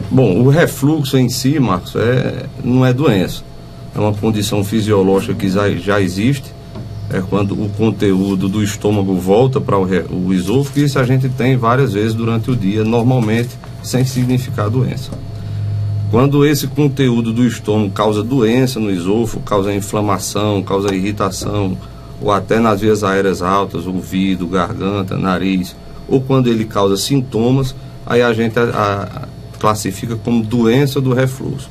Bom, o refluxo em si, Marcos, não é doença. É uma condição fisiológica que já existe. É quando o conteúdo do estômago volta para o esôfago, e isso a gente tem várias vezes durante o dia, normalmente sem significar doença. Quando esse conteúdo do estômago causa doença no esôfago, causa inflamação, causa irritação, ou até nas vias aéreas altas, ouvido, garganta, nariz, ou quando ele causa sintomas, aí a gente classifica como doença do refluxo.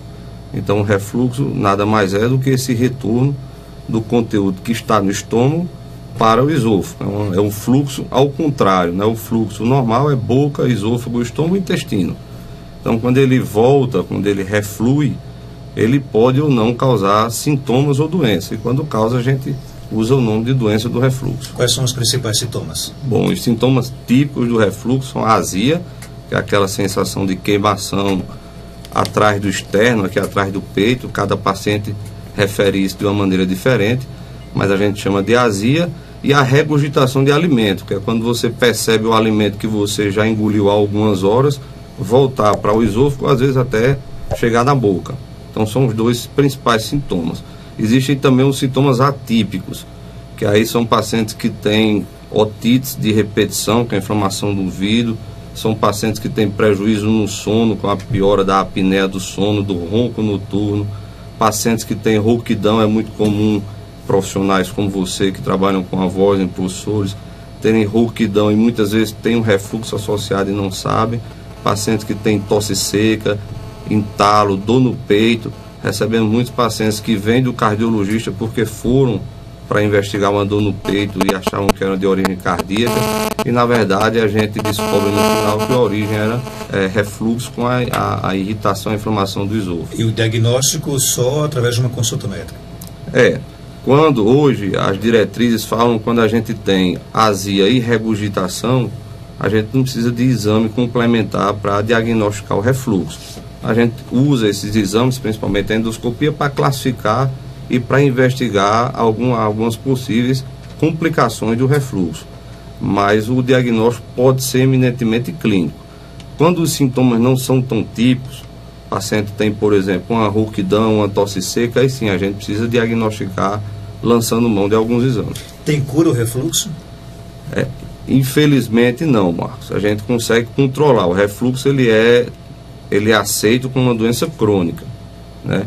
Então o refluxo nada mais é do que esse retorno do conteúdo que está no estômago para o esôfago. É um fluxo ao contrário, né? O fluxo normal é boca, esôfago, estômago e intestino. Então quando ele volta, quando ele reflui, ele pode ou não causar sintomas ou doença. E quando causa, a gente usa o nome de doença do refluxo. Quais são os principais sintomas? Bom, os sintomas típicos do refluxo são a azia, que é aquela sensação de queimação atrás do externo, aqui atrás do peito. Cada paciente refere isso de uma maneira diferente, mas a gente chama de azia. E a regurgitação de alimento, que é quando você percebe o alimento que você já engoliu há algumas horas voltar para o esôfago, às vezes até chegar na boca. Então são os dois principais sintomas. Existem também os sintomas atípicos, que aí são pacientes que têm otites de repetição, que é a inflamação do ouvido. São pacientes que têm prejuízo no sono, com a piora da apneia do sono, do ronco noturno. Pacientes que têm rouquidão, é muito comum profissionais como você, que trabalham com a voz, em professores, terem rouquidão e muitas vezes tem um refluxo associado e não sabem. Pacientes que têm tosse seca, entalo, dor no peito. Recebemos muitos pacientes que vêm do cardiologista porque foram para investigar uma dor no peito e achavam que era de origem cardíaca, e na verdade a gente descobre no final que a origem era refluxo com a irritação e inflamação do esôfago. E o diagnóstico só através de uma consulta médica? Quando hoje as diretrizes falam, quando a gente tem azia e regurgitação, a gente não precisa de exame complementar para diagnosticar o refluxo. A gente usa esses exames, principalmente a endoscopia, para classificar e para investigar algumas possíveis complicações do refluxo. Mas o diagnóstico pode ser eminentemente clínico. Quando os sintomas não são tão típicos, o paciente tem, por exemplo, uma rouquidão, uma tosse seca, aí sim a gente precisa diagnosticar lançando mão de alguns exames. Tem cura o refluxo? Infelizmente não, Marcos. A gente consegue controlar. O refluxo ele é aceito como uma doença crônica, né?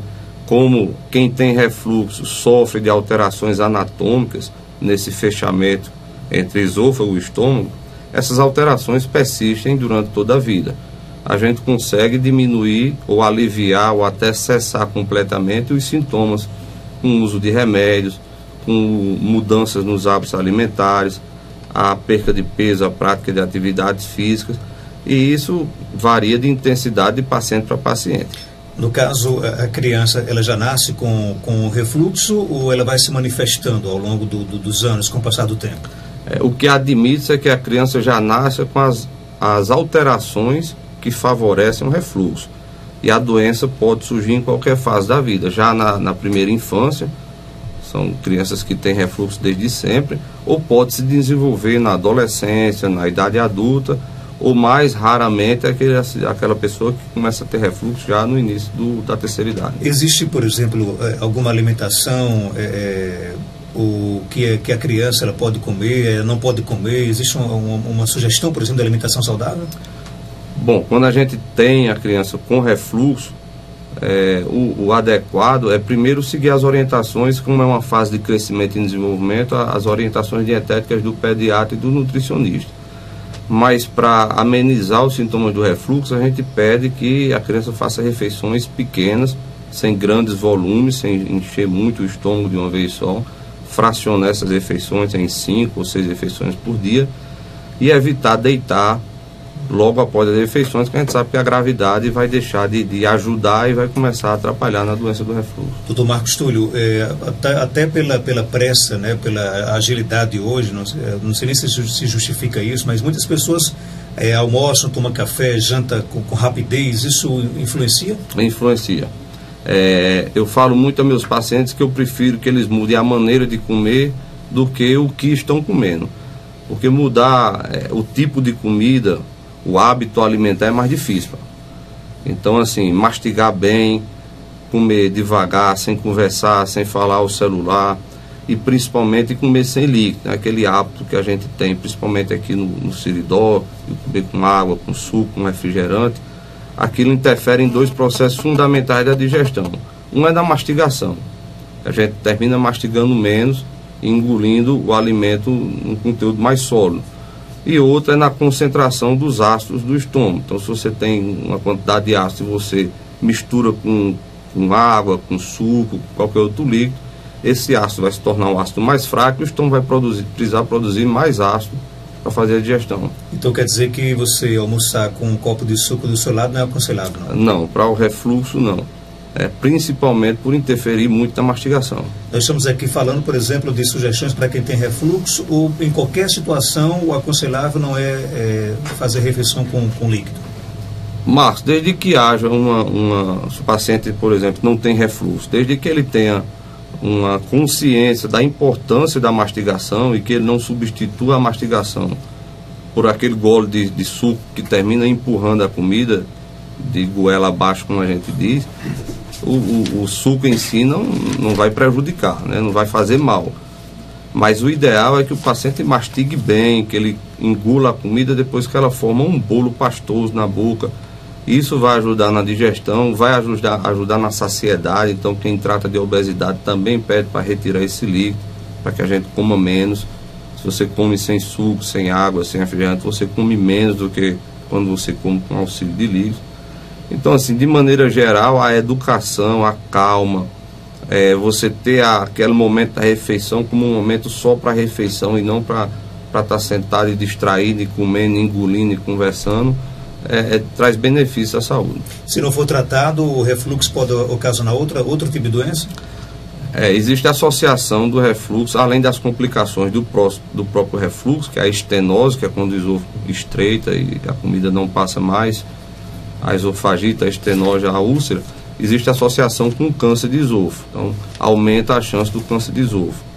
Como quem tem refluxo sofre de alterações anatômicas nesse fechamento entre esôfago e estômago, essas alterações persistem durante toda a vida. A gente consegue diminuir ou aliviar ou até cessar completamente os sintomas com o uso de remédios, com mudanças nos hábitos alimentares, a perca de peso, a prática de atividades físicas, e isso varia de intensidade de paciente para paciente. No caso, a criança ela já nasce com refluxo ou ela vai se manifestando ao longo dos anos, com o passar do tempo? O que admite é que a criança já nasce com as alterações que favorecem o refluxo. E a doença pode surgir em qualquer fase da vida. Já na primeira infância, são crianças que têm refluxo desde sempre, ou pode se desenvolver na adolescência, na idade adulta, ou mais raramente aquela pessoa que começa a ter refluxo já no início da terceira idade. Existe, por exemplo, alguma alimentação que a criança ela pode comer, não pode comer? Existe uma sugestão, por exemplo, de alimentação saudável? Bom, quando a gente tem a criança com refluxo, o adequado é primeiro seguir as orientações, como é uma fase de crescimento e desenvolvimento, as orientações dietéticas do pediatra e do nutricionista. Mas para amenizar os sintomas do refluxo, a gente pede que a criança faça refeições pequenas, sem grandes volumes, sem encher muito o estômago de uma vez só, fracionar essas refeições em 5 ou 6 refeições por dia e evitar deitar logo após as refeições, que a gente sabe que a gravidade vai deixar de ajudar e vai começar a atrapalhar na doença do refluxo. Doutor Marcos Túlio, até pela pressa, né, pela agilidade hoje, não sei nem se justifica isso, mas muitas pessoas almoçam, tomam café, janta com rapidez, isso influencia? Influencia. Eu falo muito a meus pacientes que eu prefiro que eles mudem a maneira de comer do que o que estão comendo, porque mudar o tipo de comida, o hábito alimentar é mais difícil. Então, assim, mastigar bem, comer devagar, sem conversar, sem falar ao celular, e principalmente comer sem líquido, né? Aquele hábito que a gente tem, principalmente aqui no Siridó, de comer com água, com suco, com refrigerante. Aquilo interfere em dois processos fundamentais da digestão. Um é da mastigação, a gente termina mastigando menos, engolindo o alimento num conteúdo mais sólido. E outro é na concentração dos ácidos do estômago. Então, se você tem uma quantidade de ácido e você mistura com água, com suco, qualquer outro líquido, esse ácido vai se tornar um ácido mais fraco e o estômago vai precisar produzir mais ácido para fazer a digestão. Então quer dizer que você almoçar com um copo de suco do seu lado não é aconselhável, não? Não, para o refluxo não. Principalmente por interferir muito na mastigação. Nós estamos aqui falando, por exemplo, de sugestões para quem tem refluxo, ou em qualquer situação o aconselhável não é fazer refeição com líquido? Marcos, desde que haja se o paciente, por exemplo, não tem refluxo, desde que ele tenha uma consciência da importância da mastigação e que ele não substitua a mastigação por aquele gole de suco que termina empurrando a comida de goela abaixo, como a gente diz, o suco em si não vai prejudicar, né? Não vai fazer mal. Mas o ideal é que o paciente mastigue bem, que ele engula a comida depois que ela forma um bolo pastoso na boca. Isso vai ajudar na digestão, vai ajudar na saciedade. Então quem trata de obesidade também pede para retirar esse líquido, para que a gente coma menos. Se você come sem suco, sem água, sem refrigerante, você come menos do que quando você come com auxílio de líquido. Então, assim, de maneira geral, a educação, a calma, você ter aquele momento da refeição como um momento só para a refeição e não para estar sentado e distraído, e comendo, engolindo e conversando, traz benefício à saúde. Se não for tratado, o refluxo pode ocasionar outro tipo de doença? Existe a associação do refluxo, além das complicações do próprio refluxo, que é a estenose, que é quando o esôfago estreita e a comida não passa mais, a esofagite, a estenose, a úlcera. Existe associação com câncer de esôfago, então aumenta a chance do câncer de esôfago.